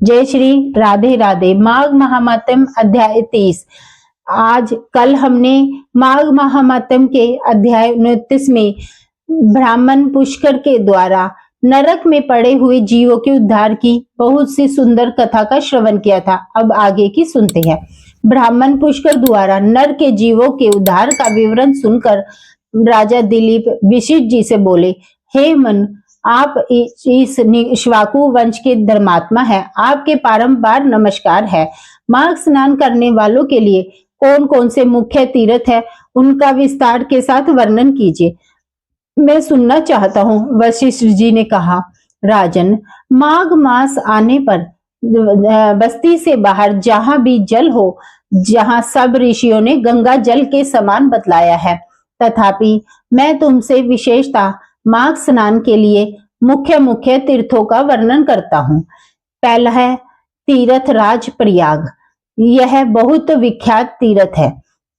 जय श्री राधे राधे। माघ महात्म्य अध्याय 30। कल हमने माघ महात्म्य के अध्याय 29 में ब्राह्मण पुष्कर के द्वारा नरक में पड़े हुए जीवों के उद्धार की बहुत सी सुंदर कथा का श्रवण किया था। अब आगे की सुनते हैं। ब्राह्मण पुष्कर द्वारा नर के जीवों के उद्धार का विवरण सुनकर राजा दिलीप विशिष्ट जी से बोले, हे मन, आप इस इक्ष्वाकु वंश के धर्मात्मा हैं। आपके बारंबार नमस्कार है। माघ स्नान करने वालों के लिए कौन कौन से मुख्य तीर्थ है, उनका विस्तार के साथ वर्णन कीजिए, मैं सुनना चाहता हूँ। वशिष्ठ जी ने कहा, राजन, माघ मास आने पर बस्ती से बाहर जहां भी जल हो, जहां सब ऋषियों ने गंगा जल के समान बतलाया है, तथापि मैं तुमसे विशेषता माघ स्नान के लिए मुख्य मुख्य तीर्थों का वर्णन करता हूँ। पहला है तीर्थराज प्रयाग। यह बहुत विख्यात तीर्थ है।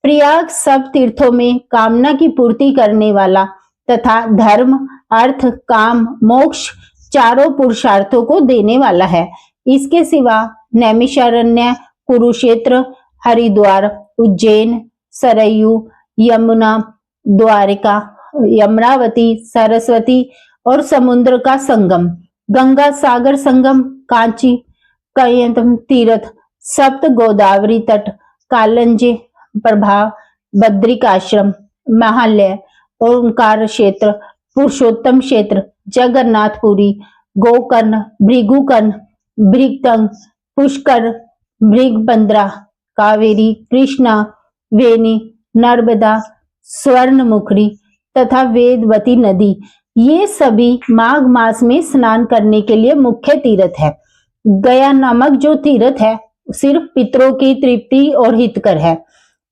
प्रयाग सब तीर्थों में कामना की पूर्ति करने वाला तथा धर्म, अर्थ, काम, मोक्ष चारों पुरुषार्थों को देने वाला है। इसके सिवा नैमिषारण्य, कुरुक्षेत्र, हरिद्वार, उज्जैन, सरयू, यमुना, द्वारिका, यमुनावती, सरस्वती और समुद्र का संगम, गंगा सागर संगम, कांची, कयंतम तीर्थ, सप्त गोदावरी तट, कालंजे प्रभाव, बद्रिकाश्रम, महालय, ओंकार क्षेत्र, पुरुषोत्तम क्षेत्र, जगन्नाथपुरी, गोकर्ण, भृगुकर्ण, भृगतंग, पुष्कर, भृगबंद्रा, कावेरी, कृष्णा, वेणी, नर्मदा, स्वर्णमुखी तथा वेदवती नदी, ये सभी माघ मास में स्नान करने के लिए मुख्य तीर्थ है। गया नामक जो तीर्थ है सिर्फ पितरों की तृप्ति और हितकर है।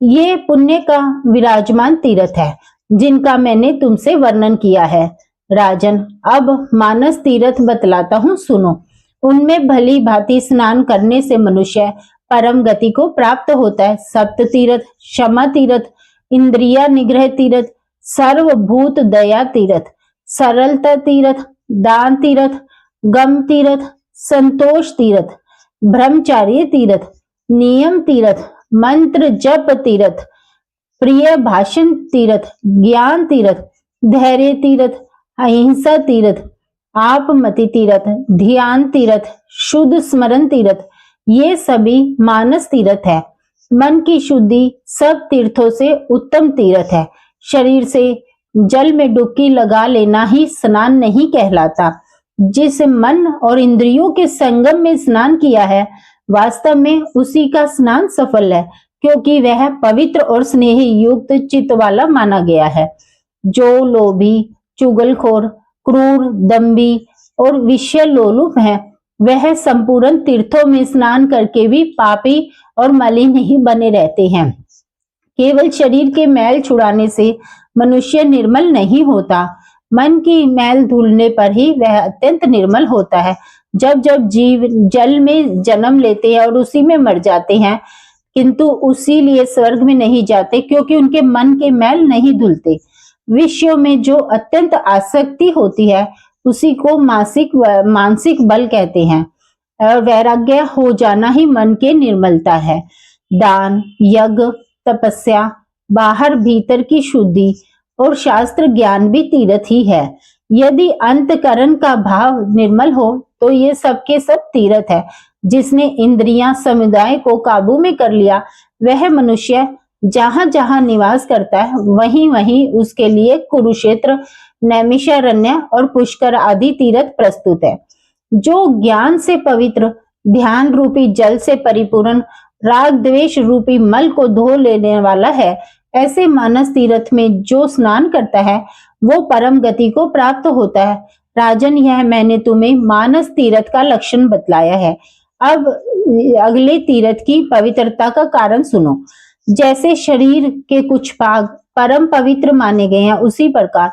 ये पुण्य का विराजमान तीर्थ है जिनका मैंने तुमसे वर्णन किया है। राजन, अब मानस तीर्थ बतलाता हूँ, सुनो। उनमें भली भांति स्नान करने से मनुष्य परम गति को प्राप्त होता है। सप्त तीर्थ, क्षमा तीर्थ, इंद्रिया निग्रह तीर्थ, सर्वभूत दया तीर्थ, सरलता तीर्थ, दान तीर्थ, गम तीर्थ, संतोष तीर्थ, ब्रह्मचार्य तीर्थ, नियम तीर्थ, मंत्र जप तीर्थ, प्रिय भाषण तीर्थ, ज्ञान तीर्थ, धैर्य तीर्थ, अहिंसा तीर्थ, आपमति तीर्थ, ध्यान तीर्थ, शुद्ध स्मरण तीर्थ, ये सभी मानस तीर्थ है। मन की शुद्धि सब तीर्थों से उत्तम तीर्थ है। शरीर से जल में डुबकी लगा लेना ही स्नान नहीं कहलाता। जिस मन और इंद्रियों के संगम में स्नान किया है, वास्तव में उसी का स्नान सफल है, क्योंकि वह पवित्र और स्नेह युक्त चित्त वाला माना गया है। जो लोभी, चुगलखोर, क्रूर, दंभी और विषय लोलुप है, वह संपूर्ण तीर्थों में स्नान करके भी पापी और मलिन ही बने रहते हैं। केवल शरीर के मैल छुड़ाने से मनुष्य निर्मल नहीं होता, मन की मैल धुलने पर ही वह अत्यंत निर्मल होता है। जब जब जीव जल में जन्म लेते हैं और उसी में मर जाते हैं, किंतु उसी लिए स्वर्ग में नहीं जाते, क्योंकि उनके मन के मैल नहीं धुलते। विषयों में जो अत्यंत आसक्ति होती है, उसी को मानसिक बल कहते हैं, और वैराग्य हो जाना ही मन के निर्मलता है। दान, यज्ञ, तपस्या, बाहर भीतर की शुद्धि और शास्त्र ज्ञान भी तीर्थ ही है। यदि अंतकरण का भाव निर्मल हो तो ये सब के सब तीर्थ है। जिसने इंद्रियां समुदाय को काबू में कर लिया, वह मनुष्य जहां जहां निवास करता है, वहीं वहीं उसके लिए कुरुक्षेत्र, नैमिषारण्य और पुष्कर आदि तीर्थ प्रस्तुत है। जो ज्ञान से पवित्र, ध्यान रूपी जल से परिपूर्ण, राग द्वेष रूपी मल को धो लेने वाला है, ऐसे मानस तीर्थ में जो स्नान करता है, वो परम गति को प्राप्त होता है। राजन, यह मैंने तुम्हें मानस तीर्थ का लक्षण बतलाया है। अब अगले तीर्थ की पवित्रता का कारण सुनो। जैसे शरीर के कुछ भाग परम पवित्र माने गए हैं, उसी प्रकार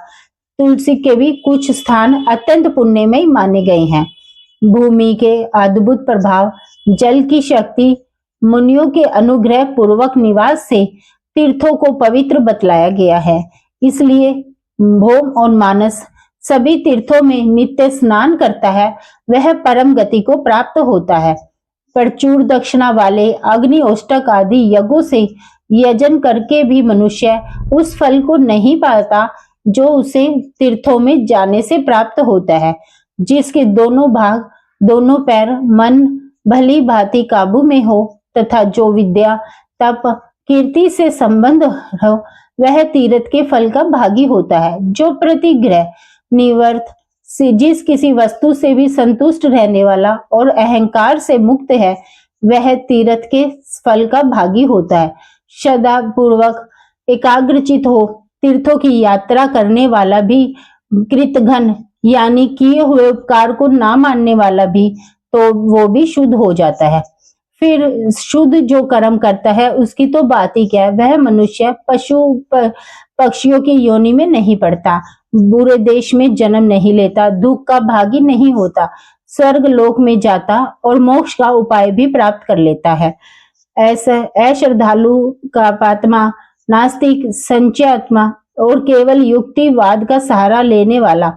तुलसी के भी कुछ स्थान अत्यंत पुण्यमय माने गए हैं। भूमि के अद्भुत प्रभाव, जल की शक्ति, मुनियों के अनुग्रह पूर्वक निवास से तीर्थों को पवित्र बतलाया गया है। इसलिए भौम और मानस सभी तीर्थों में नित्य स्नान करता है, वह परम गति को प्राप्त होता है। प्रचुर दक्षिणा वाले अग्निहोष्टक आदि यज्ञों से यजन करके भी मनुष्य उस फल को नहीं पाता जो उसे तीर्थों में जाने से प्राप्त होता है। जिसके दोनों भाग, दोनों पैर, मन भली भांति काबू में हो तथा जो विद्या, तप, कीर्ति से संबंध हो, वह तीर्थ के फल का भागी होता है। जो प्रतिग्रह, निवर्त से जिस किसी वस्तु से भी संतुष्ट रहने वाला और अहंकार से मुक्त है, वह तीर्थ के फल का भागी होता है। श्रद्धा पूर्वक एकाग्रचित हो तीर्थों की यात्रा करने वाला भी, कृतघ्न यानी किए हुए उपकार को ना मानने वाला भी, तो वो भी शुद्ध हो जाता है। फिर शुद्ध जो कर्म करता है उसकी तो बात ही क्या है, वह मनुष्य पशु पक्षियों की योनि में नहीं पड़ता, बुरे देश में जन्म नहीं लेता, दुख का भागी नहीं होता, स्वर्ग लोक में जाता और मोक्ष का उपाय भी प्राप्त कर लेता है। ऐसा अश्रद्धालु का पात्मा, नास्तिक, संचयात्मा और केवल युक्तिवाद का सहारा लेने वाला,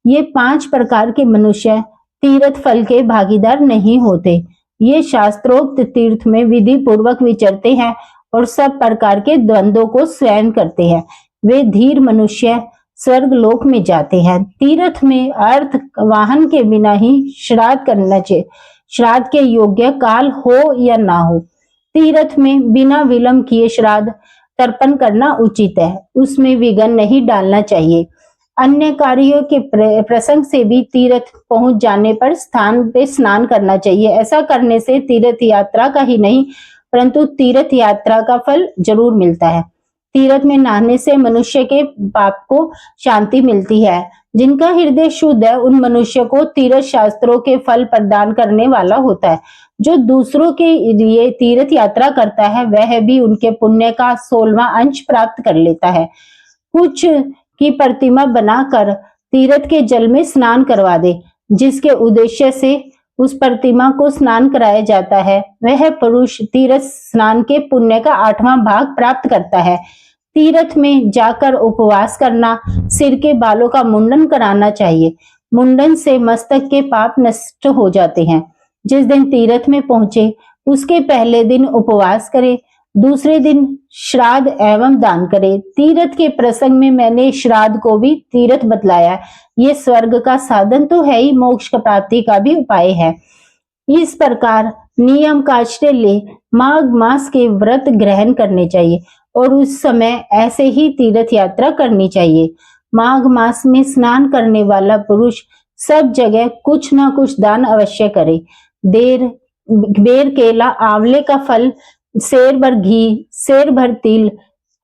ये 5 प्रकार के मनुष्य तीर्थ फल के भागीदार नहीं होते। ये शास्त्रोक्त तीर्थ में विधि पूर्वक विचरते हैं और सब प्रकार के द्वंद्वों को स्वयं करते हैं। वे धीर मनुष्य स्वर्ग लोक में जाते हैं। तीर्थ में अर्थ वाहन के बिना ही श्राद्ध करना चाहिए, श्राद्ध के योग्य काल हो या ना हो। तीर्थ में बिना विलंब किए श्राद्ध तर्पण करना उचित है, उसमें विघ्न नहीं डालना चाहिए। अन्य कार्यों के प्रसंग से भी तीर्थ पहुंच जाने पर स्थान पे स्नान करना चाहिए। ऐसा करने से तीर्थ यात्रा का ही नहीं परंतु तीर्थ यात्रा का फल जरूर मिलता है। तीर्थ में नहाने से मनुष्य के पाप को शांति मिलती है। जिनका हृदय शुद्ध है उन मनुष्य को तीर्थ शास्त्रों के फल प्रदान करने वाला होता है। जो दूसरों के लिए तीर्थ यात्रा करता है वह भी उनके पुण्य का 16वां अंश प्राप्त कर लेता है। कुछ की प्रतिमा बनाकर तीर्थ के जल में स्नान करवा दे, जिसके उद्देश्य से उस प्रतिमा को स्नान कराया जाता है, वह पुरुष तीर्थ स्नान के पुण्य का 8वां भाग प्राप्त करता है। तीर्थ में जाकर उपवास करना, सिर के बालों का मुंडन कराना चाहिए। मुंडन से मस्तक के पाप नष्ट हो जाते हैं। जिस दिन तीर्थ में पहुंचे उसके पहले दिन उपवास करे, दूसरे दिन श्राद्ध एवं दान करे। तीर्थ के प्रसंग में मैंने श्राद्ध को भी तीर्थ बतलाया। ये स्वर्ग का साधन तो है ही, मोक्ष का प्राप्ति का भी उपाय है। इस प्रकार नियम का आश्रय ले माघ मास के व्रत ग्रहण करने चाहिए और उस समय ऐसे ही तीर्थ यात्रा करनी चाहिए। माघ मास में स्नान करने वाला पुरुष सब जगह कुछ ना कुछ दान अवश्य करे। बेर केला, आंवले का फल, सेर भर घी, सेर भर तिल,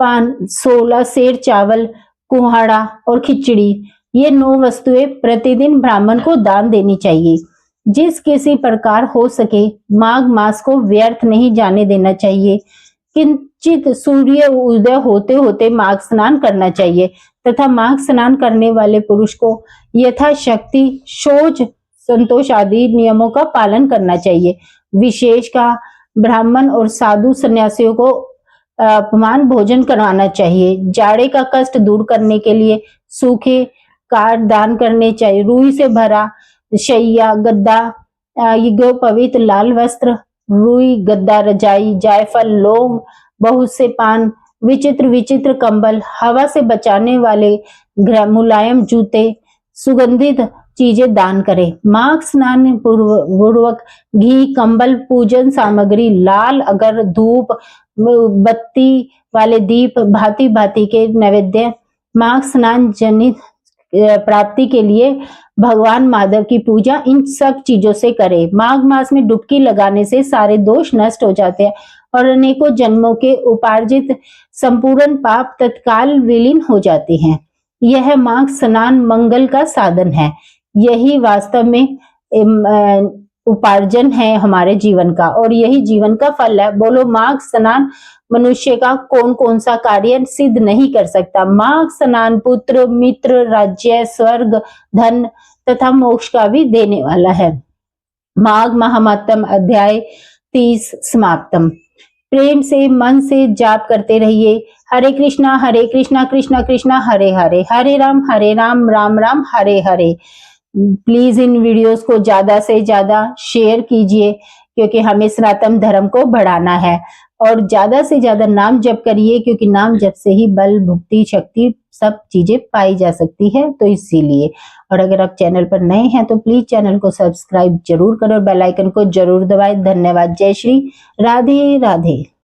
पान, 16 सेर चावल, कुहाड़ा और खिचड़ी, ये 9 वस्तुएं प्रतिदिन ब्राह्मण को दान देनी चाहिए। जिस किसी प्रकार हो सके माघ मास को व्यर्थ नहीं जाने देना चाहिए। किंचित सूर्य उदय होते होते माघ स्नान करना चाहिए तथा माघ स्नान करने वाले पुरुष को यथाशक्ति शौच, संतोष आदि नियमों का पालन करना चाहिए। विशेष का ब्राह्मण और साधु सन्यासियों को अपमान भोजन करवाना चाहिए। जाड़े का कष्ट दूर करने के लिए सूखे काट दान करने चाहिए। रूई से भरा शैया, गद्दा, पवित्र लाल वस्त्र, रुई, गद्दा, रजाई, जायफल, लौंग, बहुत से पान, विचित्र विचित्र कंबल, हवा से बचाने वाले मुलायम जूते, सुगंधित चीजें दान करें। माघ स्नान पूर्वक घी, कंबल, पूजन सामग्री, लाल अगर, धूप, बत्ती वाले दीप, भांति भांति के नैवेद्य, माघ स्नान जनित प्राप्ति के लिए भगवान महादेव की पूजा, इन सब चीजों से करें। माघ मास में डुबकी लगाने से सारे दोष नष्ट हो जाते हैं और अनेकों जन्मों के उपार्जित संपूर्ण पाप तत्काल विलीन हो जाते हैं। यह माघ स्नान मंगल का साधन है। यही वास्तव में उपार्जन है हमारे जीवन का और यही जीवन का फल है। बोलो, माघ स्नान मनुष्य का कौन कौन सा कार्य सिद्ध नहीं कर सकता। माघ स्नान पुत्र, मित्र, राज्य, स्वर्ग, धन तथा मोक्ष का भी देने वाला है। माघ महात्म्य अध्याय 30 समाप्तम। प्रेम से मन से जाप करते रहिए। हरे कृष्णा कृष्णा कृष्णा हरे हरे, हरे Ram Ram Ram Hare Hare. Please in videos को ज्यादा से ज्यादा शेयर कीजिए क्योंकि हमें सनातन धर्म को बढ़ाना है। और ज्यादा से ज्यादा नाम जप करिए, क्योंकि नाम जप से ही बल, भुक्ति, शक्ति सब चीजें पाई जा सकती है, तो इसीलिए। और अगर आप चैनल पर नए हैं तो प्लीज चैनल को सब्सक्राइब जरूर करें और बेल आइकन को जरूर दबाएं। धन्यवाद। जय श्री राधे राधे।